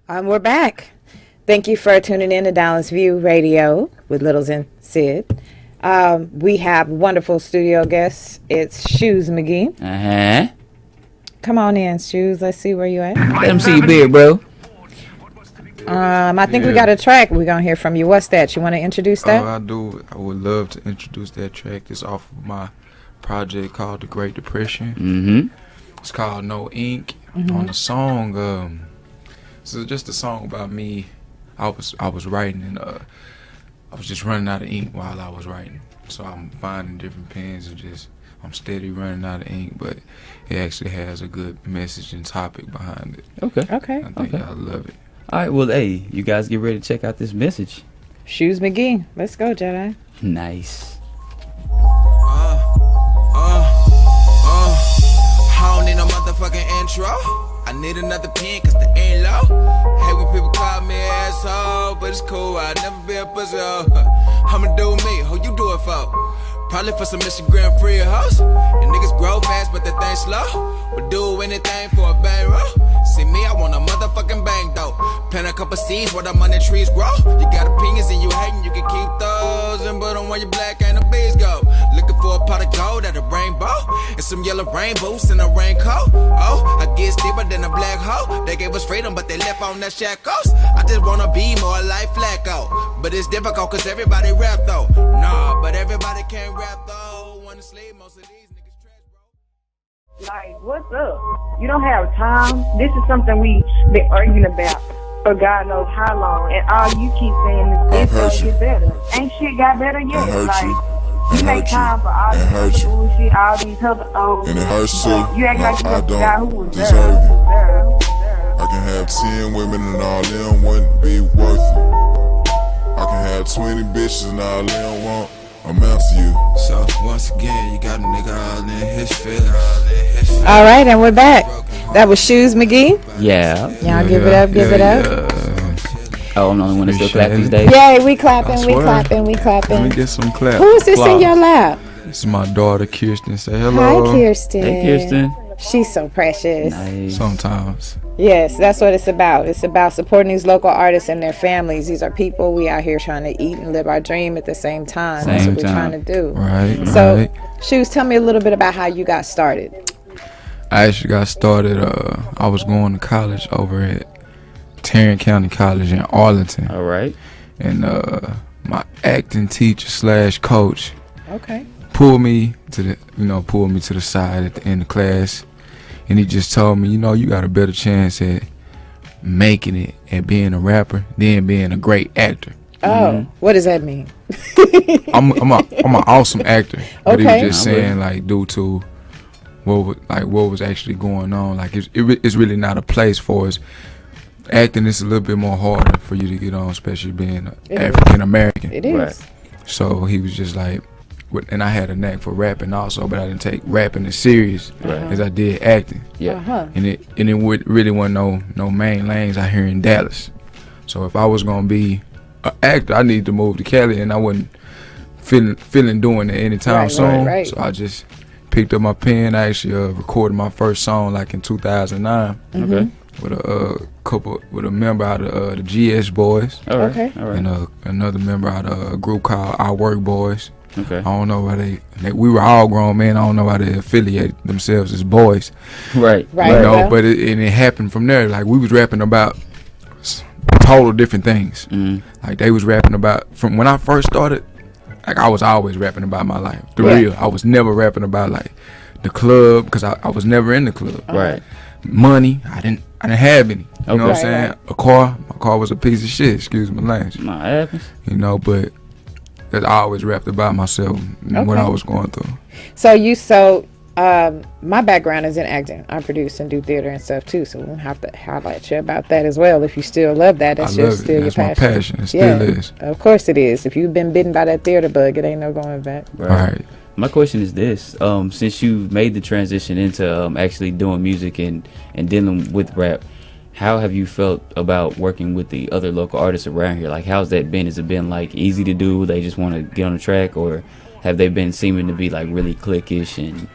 We're back. Thank you for tuning in to Dallas View Radio with Littles and Sid. We have wonderful studio guests. It's Shoose McGee. Come on in, Shoose. Let's see where you at. Let them see your beard, bro. I think we got a track we're going to hear from you. What's that? You want to introduce that? I do. I would love to introduce that track. It's off of my project called The Great Depression. It's called No Ink. On the song, so just a song about me. I was writing and I was just running out of ink while I was writing. So I'm finding different pens and I'm steady running out of ink, but it actually has a good message and topic behind it. Okay. I think I love it. All right, well, hey, you guys get ready to check out this message. Shoose McGee. Let's go, Jedi. Nice. I don't need no motherfucking intro. I need another pen cause the ain't low. Hate when people call me an asshole, but it's cool, I'll never be a pussy. I'ma do me, who you do it for? Probably for some Instagram free house. And niggas grow fast, but they think slow. Would do anything for a bang roll. See me, I want a motherfucking bang though. Plant a couple seeds where the money trees grow. You got opinions and you hating, you can keep those and put them where your black and the bees go. Looking for a pot of gold at a rainbow and some yellow rainbows in a raincoat. Oh, I get deeper than a black hole. They gave us freedom, but they left on that shackles. I just wanna be more like Flacco, but it's difficult cause everybody rap though. Nah, but everybody can't rap though. Wanna sleep, most of these niggas trash, bro. Like, what's up? You don't have time. This is something we been arguing about for God knows how long, and all you keep saying is it's gonna get better. Ain't shit got better yet. Like, you make time for all this other bullshit, all these other and it hurts too. You act like I you the guy who don't was deserve it. there. I can have 10 women and all them wouldn't be worth it. I can have 20 bitches and all them won't amount to you. So once again, you got a nigga all in his feelings. All right, and we're back. That was Shoose McGee. Yeah. Y'all give it up, give it up. Oh, I'm the only one that still clap these days. Yay, we clapping, we clapping, we clapping. Let me get some claps. Who is this in your lap? This is my daughter, Kirsten. Say hello. Hi, Kirsten. Hey, Kirsten. She's so precious. Nice. Sometimes. Yes, that's what it's about. It's about supporting these local artists and their families. These are people we out here trying to eat and live our dream at the same time. That's what we're trying to do. Right. So, Shoose, tell me a little bit about how you got started. I actually got started. I was going to college over at Tarrant County College in Arlington. All right. And my acting teacher slash coach pulled me to the side at the end of class, and he just told me, you got a better chance at making it at being a rapper than being a great actor. Oh, what does that mean? I'm an awesome actor, but he was just saying, like, due to what was actually going on, like it's really not a place for us. Acting is a little bit more harder for you to get on, especially being African American. It is. Right. So he was just like, and I had a knack for rapping also, but I didn't take rapping as serious as I did acting. Yeah. And it really wasn't no main lanes out here in Dallas. So if I was gonna be an actor, I needed to move to Cali, and I wasn't feeling doing it anytime soon. Right. So I just picked up my pen. I actually recorded my first song like in 2009. Okay. With a member out of the GS Boys. All right. And another member out of a group called Our Work Boys. Okay. I don't know why we were all grown men. I don't know why they affiliate themselves as boys. Right. But it happened from there. Like, we was rapping about total different things. Like, they was rapping about, from when I first started, like, I was always rapping about my life. Real. I was never rapping about like the club, because I was never in the club. Right. Money, I didn't have any. You know what I'm saying? Right. My car was a piece of shit, excuse my language. Nah, it happens. But I always rapped about myself and what I was going through. So my background is in acting. I produce and do theater and stuff too, so we'll have to highlight you about that as well. If you still love that, that's still your passion. That's my passion. It still is. Of course it is. If you've been bitten by that theater bug, it ain't no going back. Right. My question is this: since you made the transition into actually doing music and dealing with rap, how have you felt about working with the other local artists around here? Like, how's that been? Has it been like easy to do? They just want to get on the track, or have they been seeming to be like really cliquish? And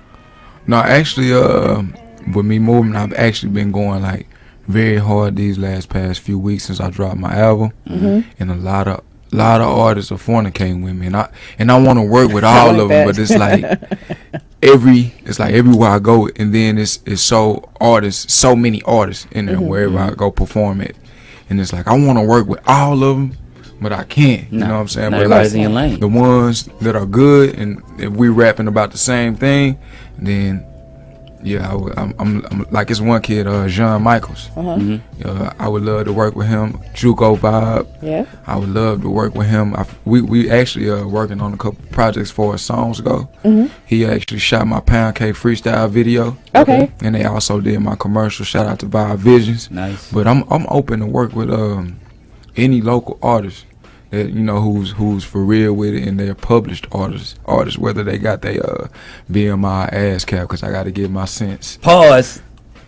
no, actually, with me moving, I've actually been going like very hard these past few weeks since I dropped my album, and a lot of artists are fornicating with me, and I want to work with all of them, but it's like everywhere I go, and then it's so many artists in there wherever I go perform it, and it's like I want to work with all of them, but I can't. You know what I'm saying? But everybody's in your lane. The ones that are good, and if we rapping about the same thing, then yeah, I'm like, it's one kid, John Michaels. I would love to work with him. Juco Vibe. Yeah. I would love to work with him. We actually working on a couple projects for us songs ago. He actually shot my Pound Cake freestyle video. Okay. And they also did my commercial. Shout out to Vibe Visions. Nice. But I'm open to work with any local artist that, you know, who's for real with it, and they're published artists, whether they got their BMI ass cap, because I got to get my sense. Pause.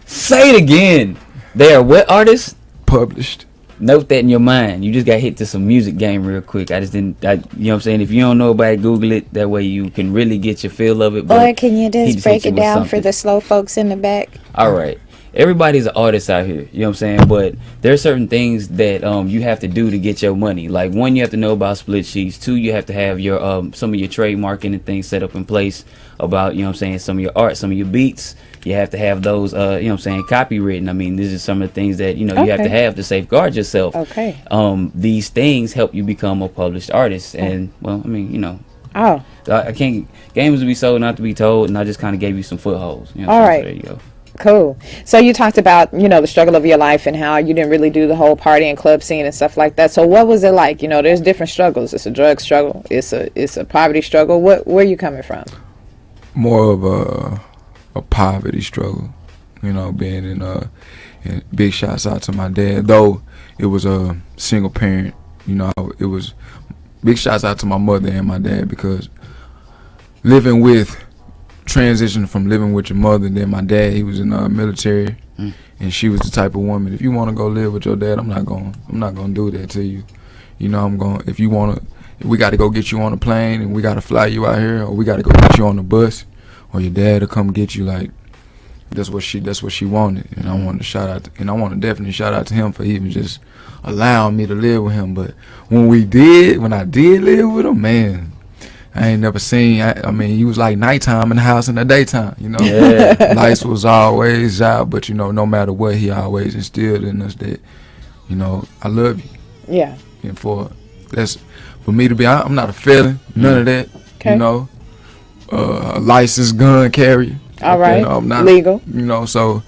Say it again. They are what artists? Published. Note that in your mind. You just got hit to some music game real quick. You know what I'm saying? If you don't know about it, Google it. That way you can really get your feel of it. Or can you just break it down for the slow folks in the back? All right. Everybody's an artist out here, you know what I'm saying? But there are certain things that you have to do to get your money. Like, one, you have to know about split sheets. Two, you have to have your some of your trademarking and things set up in place about, you know what I'm saying, some of your art, some of your beats. You have to have those, you know what I'm saying, copywritten. I mean, this is some of the things that, you know, you have to have to safeguard yourself. Okay. These things help you become a published artist. And, well, I mean, you know. Oh. I can't, games to be sold, not to be told, and I just kind of gave you some footholds. You know what I'm saying? So there you go. Cool. So you talked about, you know, the struggle of your life and how you didn't really do the whole party and club scene and stuff like that. So what was it like? You know, there's different struggles. It's a drug struggle. It's a poverty struggle. Where are you coming from? More of a poverty struggle. You know, being in big shouts out to my dad. Though it was a single parent, you know, it was big shouts out to my mother and my dad, because transition from living with your mother, and then my dad, he was in the military, and she was the type of woman, if you want to go live with your dad, I'm not gonna do that to you. You know, if we got to go get you on a plane, and we got to fly you out here, or we got to go get you on the bus, or your dad will come get you. Like, that's what she wanted, and I want to definitely shout out to him for even just allowing me to live with him. But when I did live with him, man, I ain't never seen. I mean, he was like nighttime in the house in the daytime. You know, lights was always out, but you know, no matter what, he always instilled in us that, you know, I love you. Yeah. And for me to be, I'm not a felon, none of that. Okay. You know, a licensed gun carrier. All right. You know, I'm not legal. You know, so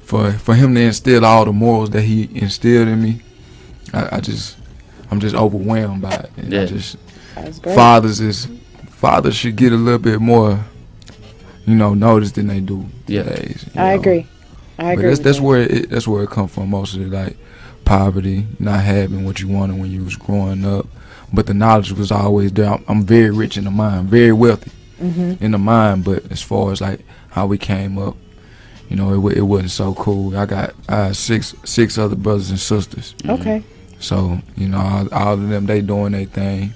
for him to instill all the morals that he instilled in me, I'm just overwhelmed by it. And fathers should get a little bit more, you know, notice than they do nowadays. I agree. But that's where it comes from, most of it, like poverty, not having what you wanted when you was growing up, but the knowledge was always there. I'm very rich in the mind, very wealthy in the mind, but as far as like how we came up, you know, it wasn't so cool. I had six other brothers and sisters. Okay. So, you know, all of them, they doing their thing,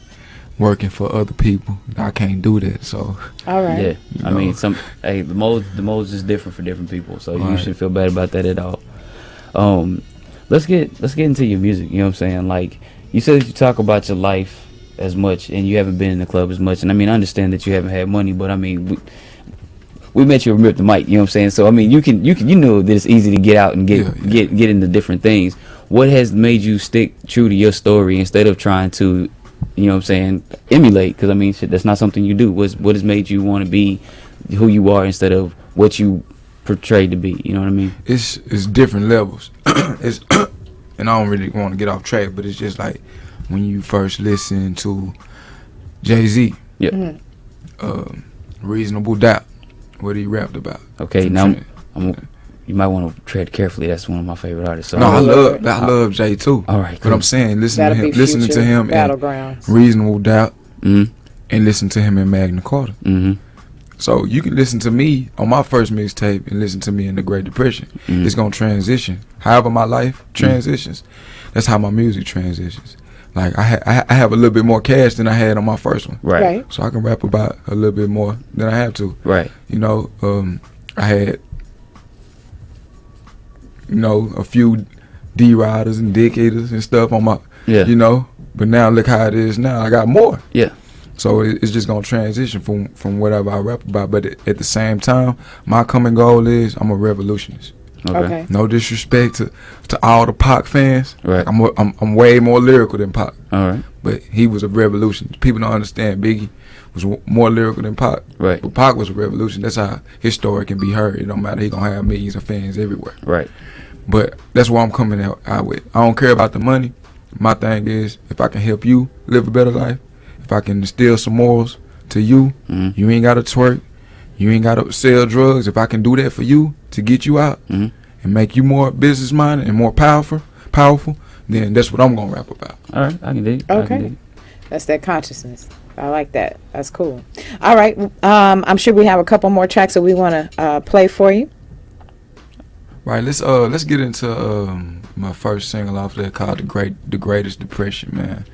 working for other people. I can't do that. So all right. Yeah. I mean, the modes is different for different people. So you shouldn't feel bad about that at all. Let's get into your music. You know what I'm saying? Like, you said that you talk about your life as much, and you haven't been in the club as much. And I mean, I understand that you haven't had money, but I mean, we met you and ripped the mic. You know what I'm saying? So I mean, you know that it's easy to get out and get into different things. What has made you stick true to your story instead of trying to, you know what I'm saying, emulate? Because I mean, shit, that's not something you do. What has made you want to be who you are instead of what you portrayed to be? You know what I mean? It's different levels. And I don't really want to get off track, but it's just like when you first listen to Jay-Z, Reasonable Doubt, what he rapped about. Okay, now you might want to tread carefully. That's one of my favorite artists. So no, I love Jay too. All right, cool. But I'm saying listening to him in Reasonable Doubt, and listen to him in Magna Carta. So you can listen to me on my first mixtape and listen to me in the Great Depression. It's gonna transition. However my life transitions, that's how my music transitions. Like I have a little bit more cash than I had on my first one. Right. So I can rap about a little bit more than I have to. Right. You know, I had, you know, a few D-riders and dick eaters and stuff on my, Yeah. you know. But now look how it is now. I got more. Yeah. So it's just gonna transition from whatever I rap about. But at the same time, my common goal is I'm a revolutionist. Okay. No disrespect to all the Pac fans. Right. I'm way more lyrical than Pac. All right. But he was a revolution. People don't understand Biggie was more lyrical than Pac. Right. But Pac was a revolution. That's how his story can be heard. It don't matter. He gonna have millions of fans everywhere. Right. But that's what I'm coming out with. I don't care about the money. My thing is, if I can help you live a better life, if I can instill some morals to you, you ain't gotta twerk, you ain't gotta sell drugs. If I can do that for you to get you out and make you more business minded and more powerful, then that's what I'm gonna rap about. All right, I can dig it. I can dig it. That's that consciousness. I like that. That's cool. All right. I'm sure we have a couple more tracks that we want to play for you. Right. Let's get into my first single off there called "The Greatest Depression," man.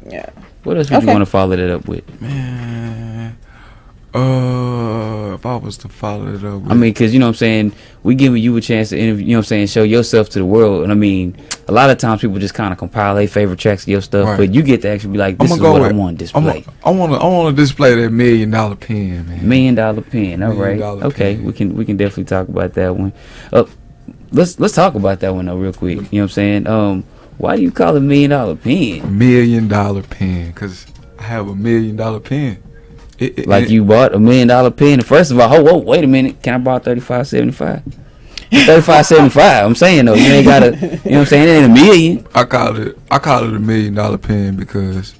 Yeah. What else would you want to follow that up with? Man, if I was to follow it up with, I mean, because, you know what I'm saying, we giving you a chance to interview, you know what I'm saying, show yourself to the world. And I mean, a lot of times people just kind of compile their favorite tracks of your stuff, right. But you get to actually be like, this is what I want to display. I want to display that $1 million pen, man. $1 million pen, all right. Okay, pen. we can definitely talk about that one. Let's talk about that one though real quick. You know what I'm saying? Why do you call it $1 million pen? $1 million pen, because I have $1 million pen. You bought $1 million pen. First of all, whoa, wait a minute. Can I borrow $35.75? $35.75. I'm saying though, you ain't gotta. You know what I'm saying? It ain't $1 million. I call it $1 million pen because,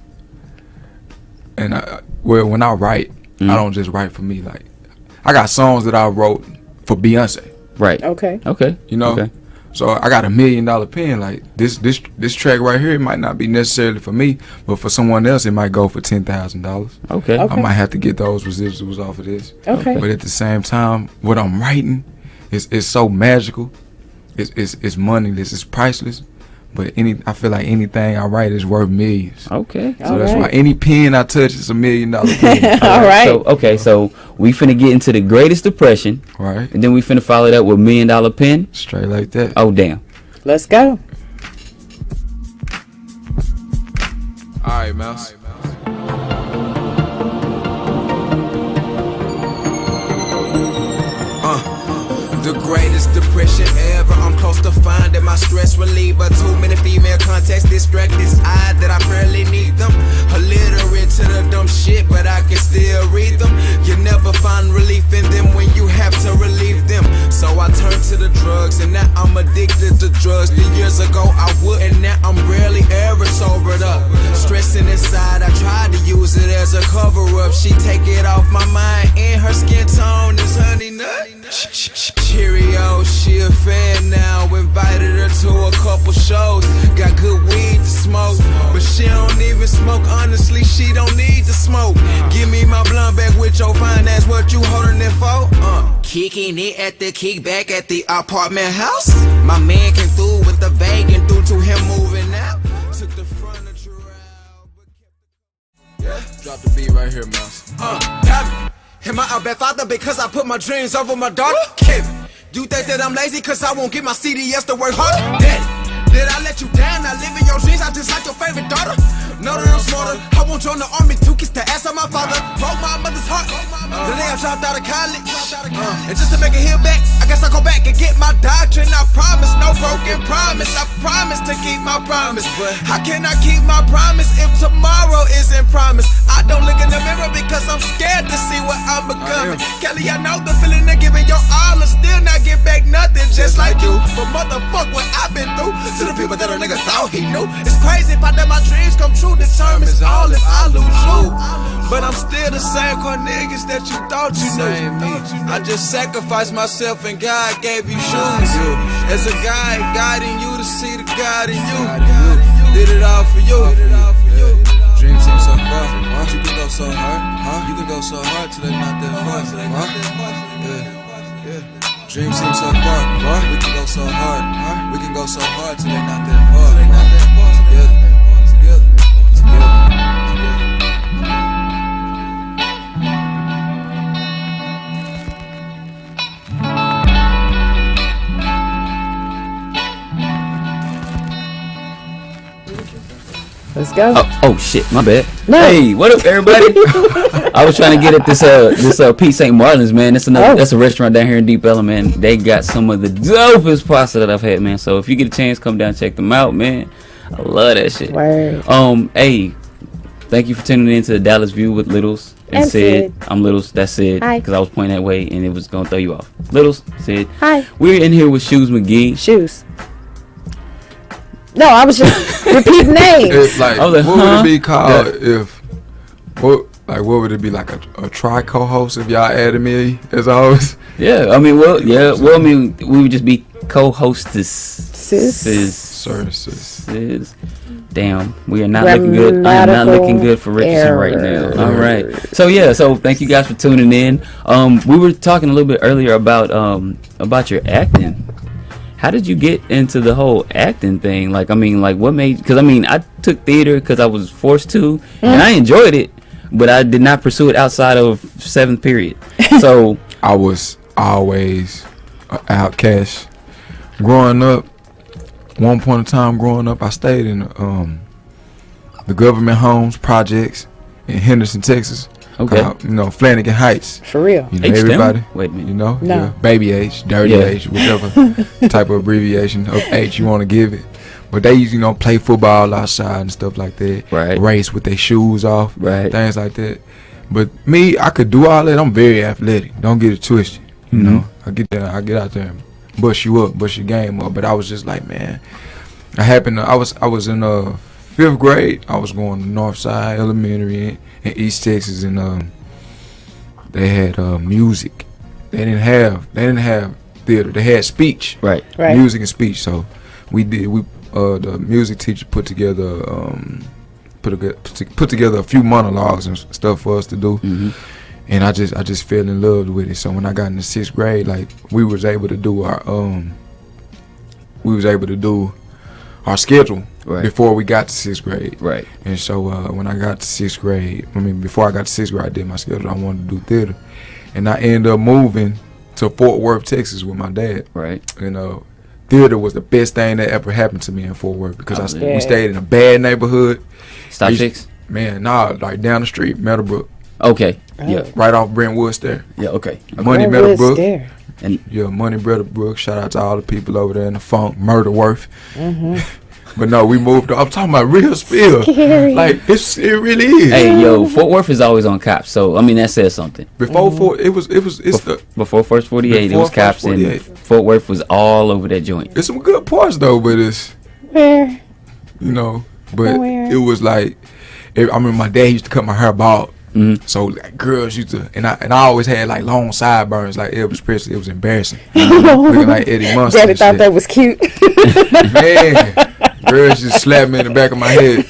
when I write, I don't just write for me. Like, I got songs that I wrote for Beyonce. Right. Okay. You know. Okay. So I got $1 million pen. Like this track right here, it might not be necessarily for me, but for someone else, it might go for $10,000. Okay. I might have to get those residuals off of this. Okay. But at the same time, what I'm writing is so magical. It's moneyless. It's priceless. But I feel like anything I write is worth millions. Okay. So that's why any pen I touch is $1 million pen. All right. So we finna get into the Greatest Depression. Right. And then we finna follow that with $1 million pen. Straight like that. Oh damn. Let's go. All right, Mouse. The greatest depression ever. I'm close to finding my stress reliever. Too many female contacts distract this eye that I barely need them. Illiterate to the dumb shit, but I can still read them. You never find relief in them when you have to relieve them. So I turn to the drugs, and now I'm addicted to drugs. 3 years ago I would, and now I'm rarely ever sobered up. Stressing inside, I tried to use it as a cover up. She take it off my mind, and her skin tone is honey nut. Cheerio, she a fan now. Invited her to a couple shows. Got good weed to smoke, but she don't even smoke. Honestly, she don't need to smoke. Give me my blunt back with your fine ass. What you holding it for? Kicking it at the kickback at the apartment house. My man came through with the bag and through to him moving out. Took the furniture out. Yeah, drop the beat right here, Mouse. Am I a bad father because I put my dreams over my daughter? Kid, you think that I'm lazy cause I won't get my CDS to work hard? Daddy, did I let you down? I live in your dreams, I just like your favorite daughter. Know that I'm smarter, I won't join the army to kiss the ass of my father. Broke my mother's heart, the day I dropped out of college. And just to make it heal back, I guess I'll go back and get my doctrine. I promise, no broken promise. I promise to keep my promise. But how can I keep my promise if tomorrow isn't promised? I don't look in the mirror because I'm scared to see what I'm becoming. Kelly, I know the feeling of giving your all and still not get back nothing, just like you. But motherfuck what I've been through. To the people that a nigga thought he knew. It's crazy if I let my dreams come true. Determines all if I lose you. But I'm still the same Cornelius that you thought you knew. I just sacrificed myself and God gave you shoes. As a guy guiding you to see the God in you. Did it all for you. Dream seem so far, you can go so hard, You can go so hard till they're not that far, Yeah. Dream seem so far, we can go so hard, We can go so hard till they're not that far, Yeah. Let's go. Oh shit, my bad. No. Hey, what up, everybody? I was trying to get at this Pete St. Martin's, man. That's a restaurant down here in Deep Ellum, man. They got some of the dopest pasta that I've had, man. So if you get a chance, come down and check them out, man. I love that shit. Word. Hey, thank you for tuning in to the Dallas View with Littles and Sid. I'm Littles, that's Sid. Hi. Because I was pointing that way and it was gonna throw you off. Littles, Sid. Hi. We're in here with Shoose McGee. Shoes. No, I was just repeating names. It's like, what would it be called if? What would it be, like a tri co-host if y'all added me as always? Yeah, I mean, we would just be co-hostess. Sis. Damn, we are not looking good. I am not looking good for Richardson right now. All right. So thank you guys for tuning in. We were talking a little bit earlier about your acting. How did you get into the whole acting thing? What made? Because I took theater because I was forced to, and I enjoyed it, but I did not pursue it outside of 7th period. So I was always an outcast. Growing up, one point in time growing up, I stayed in the government homes projects in Henderson, Texas. Okay. Flanagan Heights. For real. Everybody. Wait a minute. No. Yeah, baby H, dirty H, whichever type of abbreviation of H you want to give it. But they used, play football outside and stuff like that. Right. Race with their shoes off. Right. Things like that. But me, I could do all that. I'm very athletic. Don't get it twisted. You know, I get out there and bust you up, bust your game up. But I was just like, man, I was in 5th grade. I was going to Northside Elementary in East Texas, and they had music. They didn't have theater. They had speech. Right. Music and speech. So the music teacher put together a few monologues and stuff for us to do. And I just fell in love with it. So when I got into 6th grade, we was able to do our schedule before we got to 6th grade. Right. And so when I got to 6th grade, before I got to 6th grade, I did my schedule. I wanted to do theater, and I ended up moving to Fort Worth, Texas, with my dad. Right. And theater was the best thing that ever happened to me in Fort Worth because we stayed in a bad neighborhood. Stop 6? Man, like down the street, Meadowbrook. Okay. Yeah. Right off Brentwood there. Yeah. Okay. Money Meadowbrook. And Money Meadowbrook. Shout out to all the people over there in the funk, Murderworth. But no, we moved. I'm talking about real spill. Scary. It really is. Hey, yo, Fort Worth is always on cops. So that says something. Before before First 48, it was cops, and Fort Worth was all over that joint. It's some good parts though, but it's Where? It was like I remember my dad used to cut my hair bald. So girls used to, and I always had long sideburns like Elvis Presley. It was embarrassing, looking like Eddie Munster. Daddy thought that was cute. Man, girls just slapped me in the back of my head.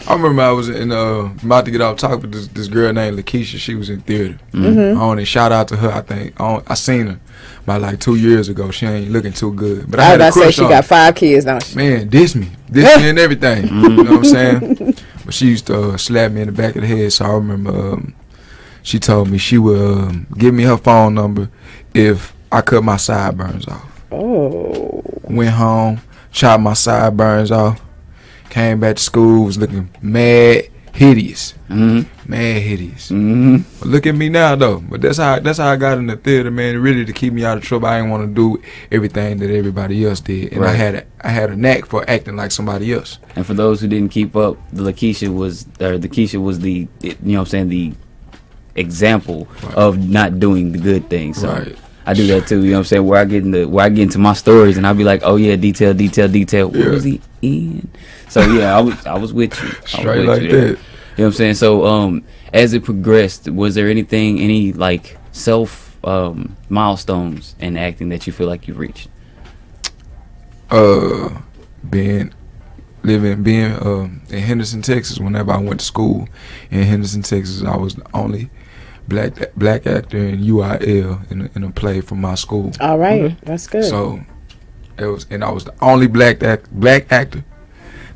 I remember I was about to get off talk with this girl named Lakeisha. She was in theater. And shout out to her. I think I seen her about 2 years ago. She ain't looking too good, but I had a crush she on got 5 kids, don't she? Man, diss me and everything. You know what I'm saying? But she used to slap me in the back of the head. So I remember she told me she would give me her phone number if I cut my sideburns off. Oh. Went home, chopped my sideburns off, came back to school, was looking mad hideous. Mad hideous. But look at me now though. But that's how I got in the theater, man. Really to keep me out of trouble. I didn't want to do everything that everybody else did, and I had a knack for acting like somebody else. And for those who didn't keep up, the Keisha was the the example of not doing the good things. So I do that too. You know what I'm saying? Where I get into my stories, and I'll be like, oh yeah, detail. What was he in? So yeah, I was with you. Straight like that. You know what I'm saying? So as it progressed, was there any self milestones in acting that you feel like you've reached? Being in Henderson, Texas. Whenever I went to school in Henderson, Texas, I was the only black actor in UIL in a play from my school. All right, that's good. So I was the only black actor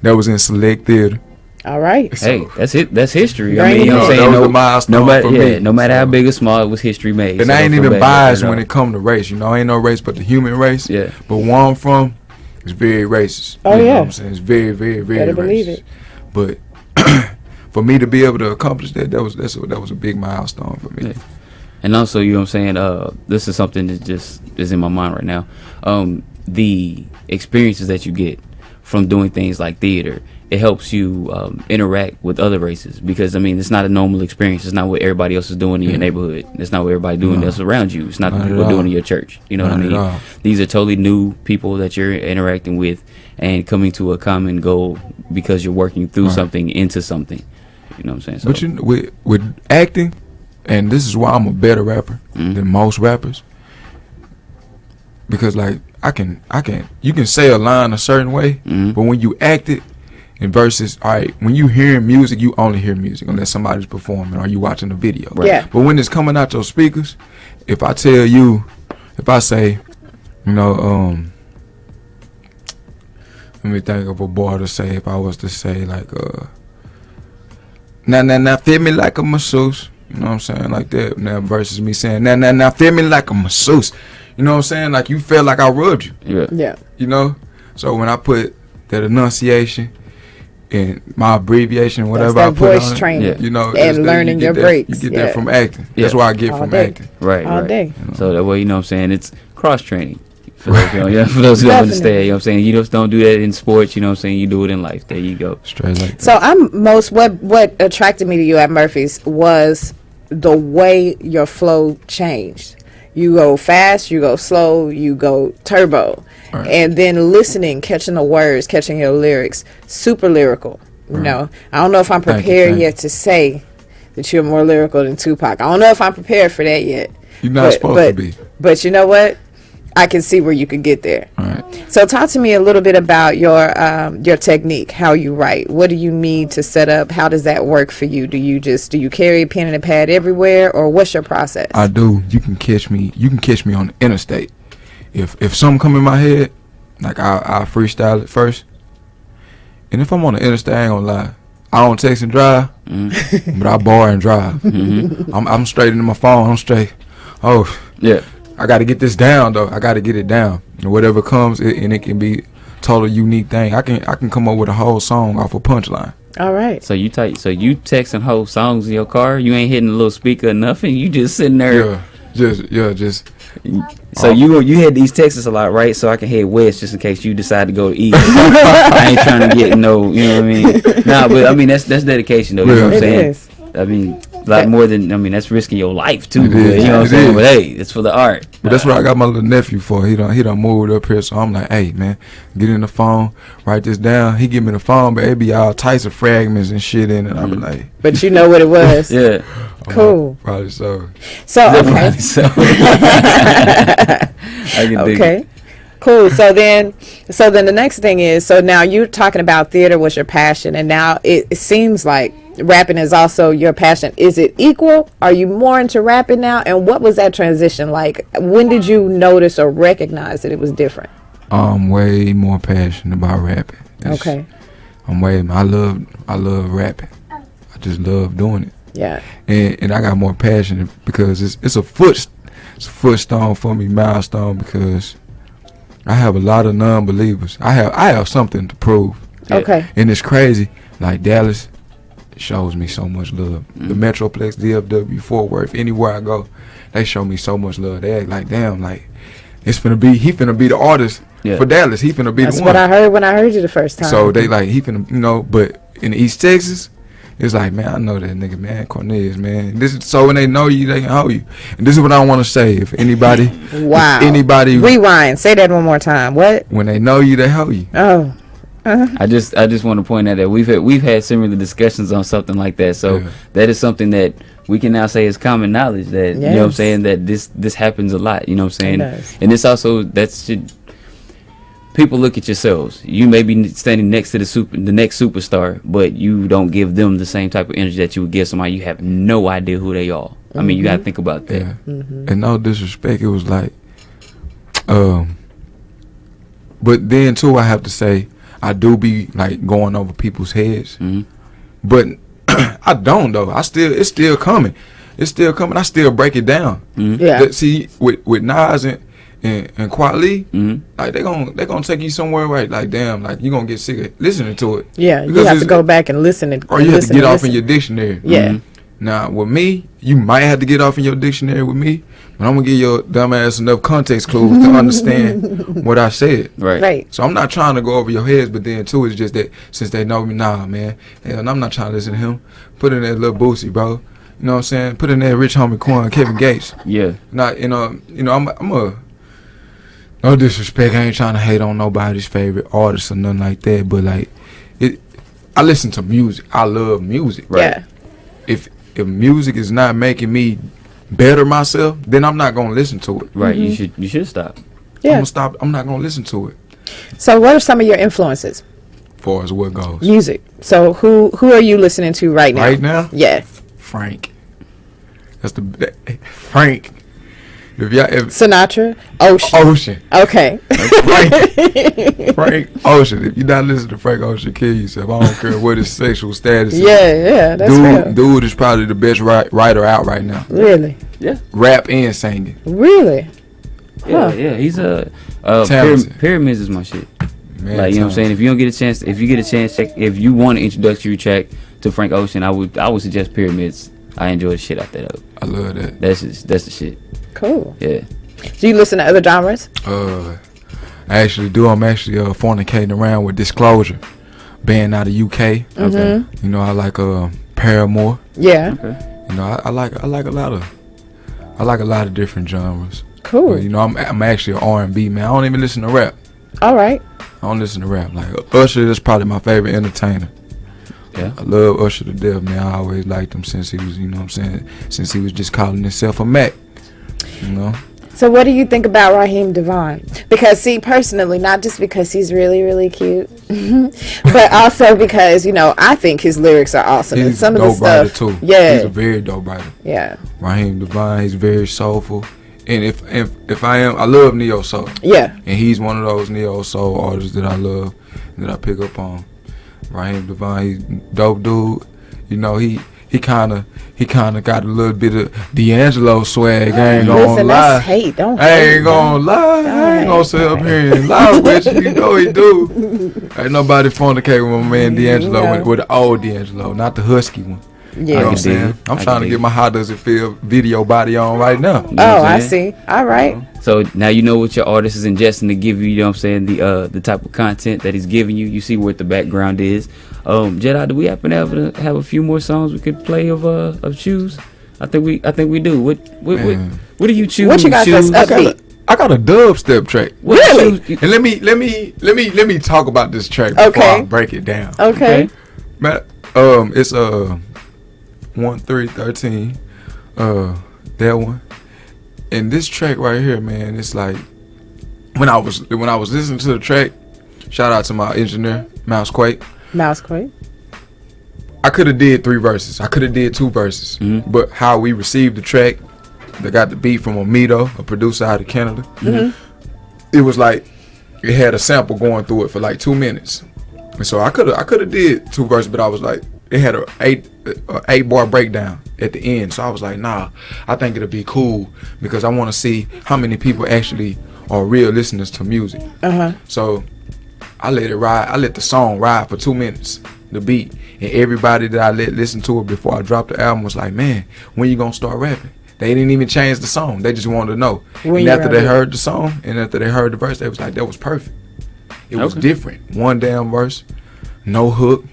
that was in select theater. All right. Hey, that's it. That's history. Right. You know what I'm saying? That was a milestone for me. No matter how big or small, it was history made. And I ain't even biased when it come to race. Ain't no race but the human race. Yeah. But where I'm from is very racist. Oh, you know yeah. what I'm saying? It's very, very, very Better racist. believe it. But for me to be able to accomplish that was a big milestone for me. Yeah. And also, you know what I'm saying, this is something that just is in my mind right now. The experiences that you get from doing things like theater, it helps you interact with other races, because I mean, it's not a normal experience. It's not what everybody else is doing in your neighborhood. It's not what everybody doing that's around you. It's not what people doing in your church. You know what I mean? These are totally new people that you're interacting with and coming to a common goal because you're working through something into something. You know what I'm saying? So, but with acting, and this is why I'm a better rapper than most rappers, because like you can say a line a certain way, but when you act it, and versus, all right, when you hearing music, you only hear music unless somebody's performing or you watching a video. Right. Yeah. But when it's coming out your speakers, if I say, you know, let me think of a bar to say. If I was to say like, now feel me like a masseuse. You know what I'm saying? Like that. Now versus me saying, now feel me like a masseuse. You know what I'm saying? Like you felt like I rubbed you. Yeah. Yeah. You know? So when I put that enunciation and my abbreviation, whatever I put voice on training, it, you know, and learning your breaks. You get that from acting. That's what I get from acting. Right. All day. You know? So that way, you know what I'm saying, it's cross training. For those who don't understand, you know what I'm saying, you just don't do that in sports, you know what I'm saying, you do it in life. There you go. Straight like that. So what attracted me to you at Murphy's was the way your flow changed. You go fast, you go slow, you go turbo. Right. And then listening, catching the words, catching your lyrics, super lyrical. You know, I don't know if I'm prepared yet to say that you're more lyrical than Tupac. I don't know if I'm prepared for that yet. You're not supposed to be. But you know what? I can see where you could get there. All right. So talk to me a little bit about your technique, how you write. What do you need to set up? How does that work for you? Do you carry a pen and a pad everywhere, or what's your process? I do. You can catch me on the interstate. If something come in my head, like I freestyle it first. And if I'm on the interstate, I ain't gonna lie, I don't text and drive, but I bar and drive. I'm straight into my phone. I'm straight. Oh yeah. I got to get this down though. I got to get it down. And whatever comes, and it can be total unique thing. I can come up with a whole song off a punchline. All right. So you texting whole songs in your car. You ain't hitting the little speaker or nothing. You just sitting there. Just. So you had these texts a lot, right? So I can head west just in case you decide to go to east. I ain't trying to get no, you know what I mean? Nah, but I mean that's dedication though. You know what I'm saying? Is. I mean, a lot more than, I mean, that's risking your life too. You know what I'm saying? But hey, it's for the art. But that's what I got my little nephew for. He done moved up here, so I'm like, hey man, get in the phone, write this down. He give me the phone, but it be all types of fragments and shit in it. I be like, but you know what it was. Yeah. Cool. Probably so. So okay. I can dig it. Cool. So then the next thing is, so now you're talking about theater was your passion, and now it seems like rapping is also your passion. Is it equal? Are you more into rapping now? And what was that transition like? When did you notice or recognize that it was different? I'm way more passionate about rapping. Okay. I love rapping. I just love doing it. Yeah. And I got more passion because it's a footstone for me, milestone, because I have a lot of non-believers. I have something to prove. Okay. And it's crazy. Like Dallas shows me so much love. The Metroplex, DFW, Fort Worth, anywhere I go, they show me so much love. They act like, damn, like he finna be the artist for Dallas. He finna be That's the one. That's what I heard when I heard you the first time. So they like, he finna, you know, but in East Texas, it's like, man, I know that nigga, man, Cornelius, man. So when they know you, they can hold you. And this is what I want to say. If anybody, rewind, say that one more time. What? When they know you, they hold you. Oh. Uh-huh. I just want to point out that we've had similar discussions on something like that. So that is something that we can now say is common knowledge that, you know what I'm saying, that this happens a lot, you know what I'm saying? And this also, people look at yourselves. You may be standing next to the next superstar, but you don't give them the same type of energy that you would give somebody. You have no idea who they are. I mean, you got to think about that. Yeah. And no disrespect, it was like, but then too, I have to say, I do be like going over people's heads, but I don't though. It's still coming. I still break it down. Yeah. See, with Nas and and Quali, like they gonna take you somewhere right. Like damn, like you gonna get sick of listening to it. Yeah, you have to go back and listen. Or you have to get off in your dictionary. Yeah. Now with me, you might have to get off in your dictionary with me, but I'm gonna give your dumb ass enough context clues to understand what I said. Right. So I'm not trying to go over your heads, but then too, it's just that since they know me, nah, man, and I'm not trying to listen to him. Put in that little Boosie, bro. You know what I'm saying? Put in that Rich Homie Quan, Kevin Gates. Yeah. Not I'm a no disrespect. I ain't trying to hate on nobody's favorite artist or nothing like that, but like I listen to music. I love music. Right. Yeah. If music is not making me better myself, then I'm not gonna listen to it. Right. You should stop. Yeah. I'm gonna stop. I'm not gonna listen to it. So what are some of your influences? Far as what goes. Music. So who are you listening to right now? Right now? Yeah. Frank. That's Frank. Sinatra, Ocean. Okay. Frank Ocean. If you not listen to Frank Ocean, kill yourself. I don't care what his sexual status is. Yeah, that's real. Dude is probably the best writer out right now. Really? Yeah. Rap and singing. Really? Yeah, Huh. yeah. He's Pyramids is my shit. Man, Like, you know what I'm saying? If you get a chance, if you want an introductory track to Frank Ocean, I would suggest Pyramids. I enjoy the shit out that. I love that. That's the shit. Cool. Yeah. Do you listen to other genres? I actually do. I'm actually fornicating around with Disclosure, band out of UK. Okay. You know, I like Paramore. Yeah. Okay. You know, I like a lot of different genres. Cool. But, you know, I'm actually an R&B man. I don't even listen to rap. All right. I don't listen to rap. Like Usher is probably my favorite entertainer. Yeah. I love Usher to death, man. I always liked him since he was, you know what I'm saying, since he was just calling himself a Mac. You know? So what do you think about Raheem Devon? Because, see, personally, not just because he's really, really cute, but also because, you know, I think his lyrics are awesome. He's and some a of the dope stuff, writer, too. Yeah. He's a very dope writer. Yeah. Raheem Devon, he's very soulful. And if I love neo soul. Yeah. And he's one of those neo soul artists that I love, that I pick up on. Raheem Devon, he's a dope dude. You know, he kind of got a little bit of D'Angelo swag. I ain't gonna Listen, lie. that's hate. Don't I hate. ain't gonna lie. I ain't gonna sit up here and lie with you. You know he do. Ain't nobody fornicate with my man D'Angelo, Yeah. with the old D'Angelo, not the husky one. Yeah. You know what I'm saying? I'm trying to get my How Does It Feel video body on right now. You know what I'm I saying? see. All right. So now you know what your artist is ingesting to give you. You know what I'm saying? The type of content that he's giving you. You see what the background is. Jedi, do we happen to have a few more songs we could play of Shoes? I think we do. What do you choose? What you got Shoes? that's upbeat? I got a dubstep track. What Really? Shoes? And let me talk about this track before Okay. I break it down. Okay. Man, it's 1313. That one. And this track right here, man, it's like when I was listening to the track, shout out to my engineer, Mouse Quake. Mousequake. I could have did 3 verses. I could have did 2 verses. Mm-hmm. But how we received the track, they got the beat from Amito, a producer out of Canada. Mm-hmm. It was like it had a sample going through it for like 2 minutes. And so I could have did 2 verses, but I was like, it had a 8 bar breakdown at the end. So I was like, nah, I think it'll be cool because I want to see how many people actually are real listeners to music. So I let it ride. I let the song ride for 2 minutes, the beat, and everybody that I let listen to it before I dropped the album was like, man, when you gonna start rapping? They didn't even change the song. They just wanted to know. And after they heard the song and after they heard the verse, they was like, that was perfect. It was different. One damn verse, no hook,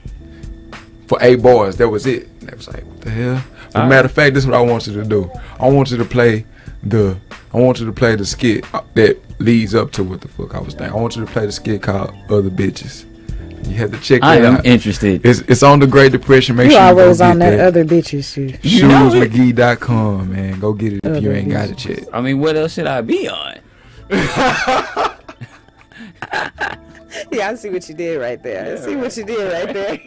for 8 bars. That was it. And they was like, what the hell? But matter of fact, this is what I want you to do. I want you to play the skit that leads up to what the fuck I was thinking. I want you to play the skit called Other Bitches. You have to check that out. I am interested. It's on the Great Depression. Make You sure you always go get on that that. other bitches shit. ShoosMcGee.com, man. Go get it if you Other ain't got it yet. I mean, what else should I be on? Yeah, I see what you did right there. I see what you did right there.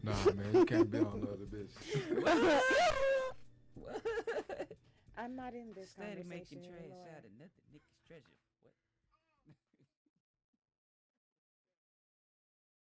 Nah, man, you can't be on the other bitch. I'm not in this conversation anymore. treasure.